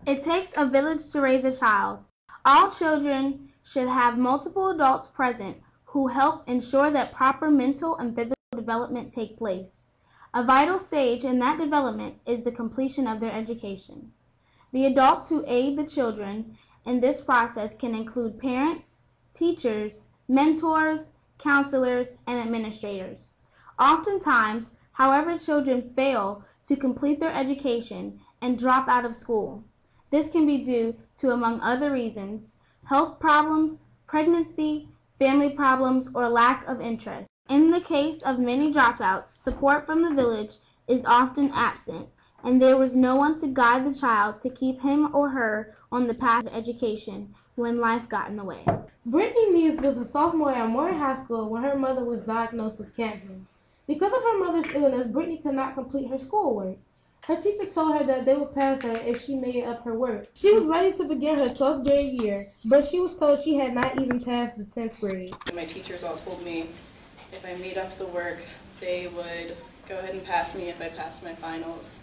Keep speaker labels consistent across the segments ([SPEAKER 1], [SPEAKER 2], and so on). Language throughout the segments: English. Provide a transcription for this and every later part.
[SPEAKER 1] It takes a village to raise a child. All children should have multiple adults present who help ensure that proper mental and physical development take place. A vital stage in that development is the completion of their education. The adults who aid the children in this process can include parents, teachers, mentors, counselors, and administrators. Oftentimes, however, children fail to complete their education and drop out of school. This can be due to, among other reasons, health problems, pregnancy, family problems, or lack of interest. In the case of many dropouts, support from the village is often absent, and there was no one to guide the child to keep him or her on the path of education when life got in the way.
[SPEAKER 2] Brittany Mews was a sophomore at Moore High School when her mother was diagnosed with cancer. Because of her mother's illness, Brittany could not complete her schoolwork. Her teachers told her that they would pass her if she made up her work. She was ready to begin her 12th grade year, but she was told she had not even passed the 10th grade.
[SPEAKER 3] My teachers all told me if I made up the work, they would go ahead and pass me if I passed my finals.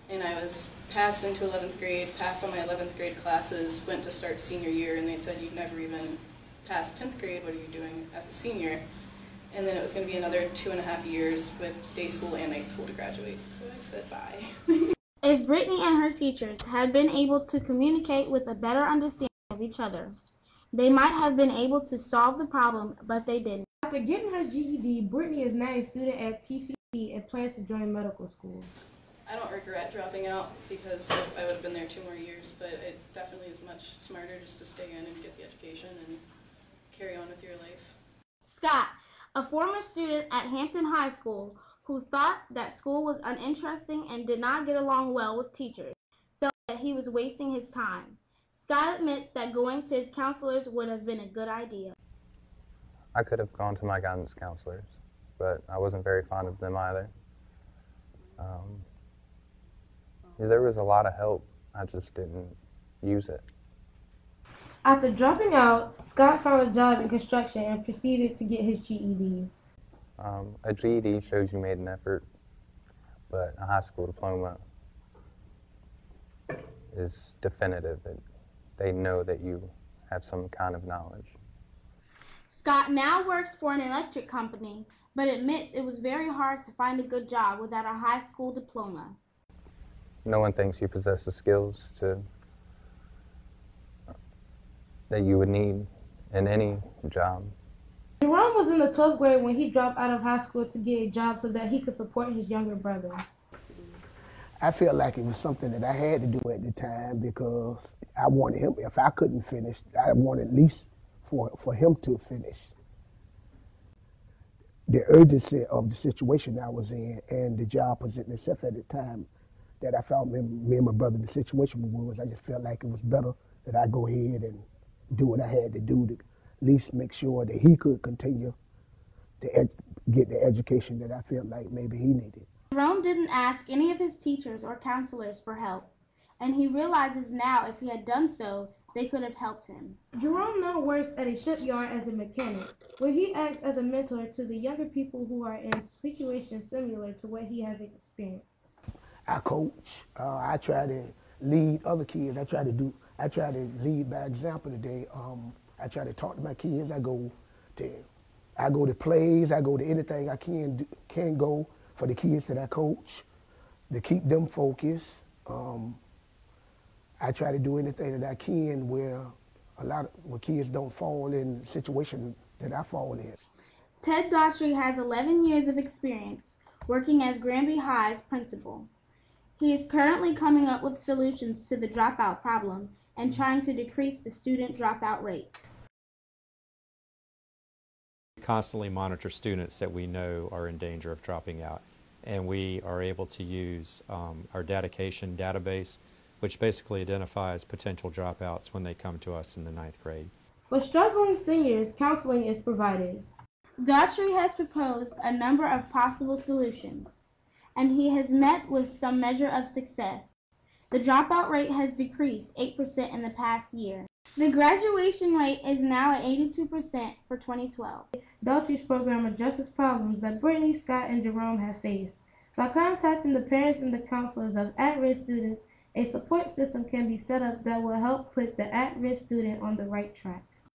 [SPEAKER 3] And I was passed into 11th grade, passed all my 11th grade classes, went to start senior year, and they said, you've never even passed 10th grade, what are you doing as a senior? And then it was going to be another 2.5 years with day school and night school to graduate. So I said bye.
[SPEAKER 1] If Brittany and her teachers had been able to communicate with a better understanding of each other, they might have been able to solve the problem, but they didn't.
[SPEAKER 2] After getting her GED, Brittany is now a student at TCC and plans to join medical school.
[SPEAKER 3] I don't regret dropping out because I would have been there 2 more years, but it definitely is much smarter just to stay in and get the education and carry on with your life.
[SPEAKER 1] Scott, a former student at Hampton High School who thought that school was uninteresting and did not get along well with teachers, felt that he was wasting his time. Scott admits that going to his counselors would have been a good idea.
[SPEAKER 4] I could have gone to my guidance counselors, but I wasn't very fond of them either. There was a lot of help, I just didn't use it.
[SPEAKER 2] After dropping out, Scott found a job in construction and proceeded to get his GED.
[SPEAKER 4] A GED shows you made an effort, but a high school diploma is definitive. They know that you have some kind of knowledge.
[SPEAKER 1] Scott now works for an electric company, but admits it was very hard to find a good job without a high school diploma.
[SPEAKER 4] No one thinks you possess the skills that you would need in any job.
[SPEAKER 2] Jerome was in the 12th grade when he dropped out of high school to get a job so that he could support his younger brother.
[SPEAKER 5] I felt like it was something that I had to do at the time because I wanted him, if I couldn't finish, I wanted at least for him to finish. The urgency of the situation I was in and the job presenting itself at the time that I found me and my brother in the situation was, I just felt like it was better that I go ahead and do what I had to do to at least make sure that he could continue to get the education that I felt like maybe he needed.
[SPEAKER 1] Jerome didn't ask any of his teachers or counselors for help, and he realizes now if he had done so, they could have helped him.
[SPEAKER 2] Jerome now works at a shipyard as a mechanic, where he acts as a mentor to the younger people who are in situations similar to what he has experienced.
[SPEAKER 5] I coach. I try to lead other kids. I try to lead by example today. I try to talk to my kids. I go to plays. I go to anything I can go for the kids that I coach to keep them focused. I try to do anything that I can where kids don't fall in situations that I fall in.
[SPEAKER 1] Ted Daughtry has 11 years of experience working as Granby High's principal. He is currently coming up with solutions to the dropout problem and trying to decrease the student dropout rate.
[SPEAKER 6] We constantly monitor students that we know are in danger of dropping out, and we are able to use our dedication database, which basically identifies potential dropouts when they come to us in the 9th grade.
[SPEAKER 2] For struggling seniors, counseling is provided.
[SPEAKER 1] Daughtry has proposed a number of possible solutions, and he has met with some measure of success. The dropout rate has decreased 8% in the past year. The graduation rate is now at 82% for 2012.
[SPEAKER 2] Daughtry's program addresses problems that Brittany, Scott, and Jerome have faced by contacting the parents and the counselors of at-risk students A support system can be set up that will help put the at-risk student on the right track.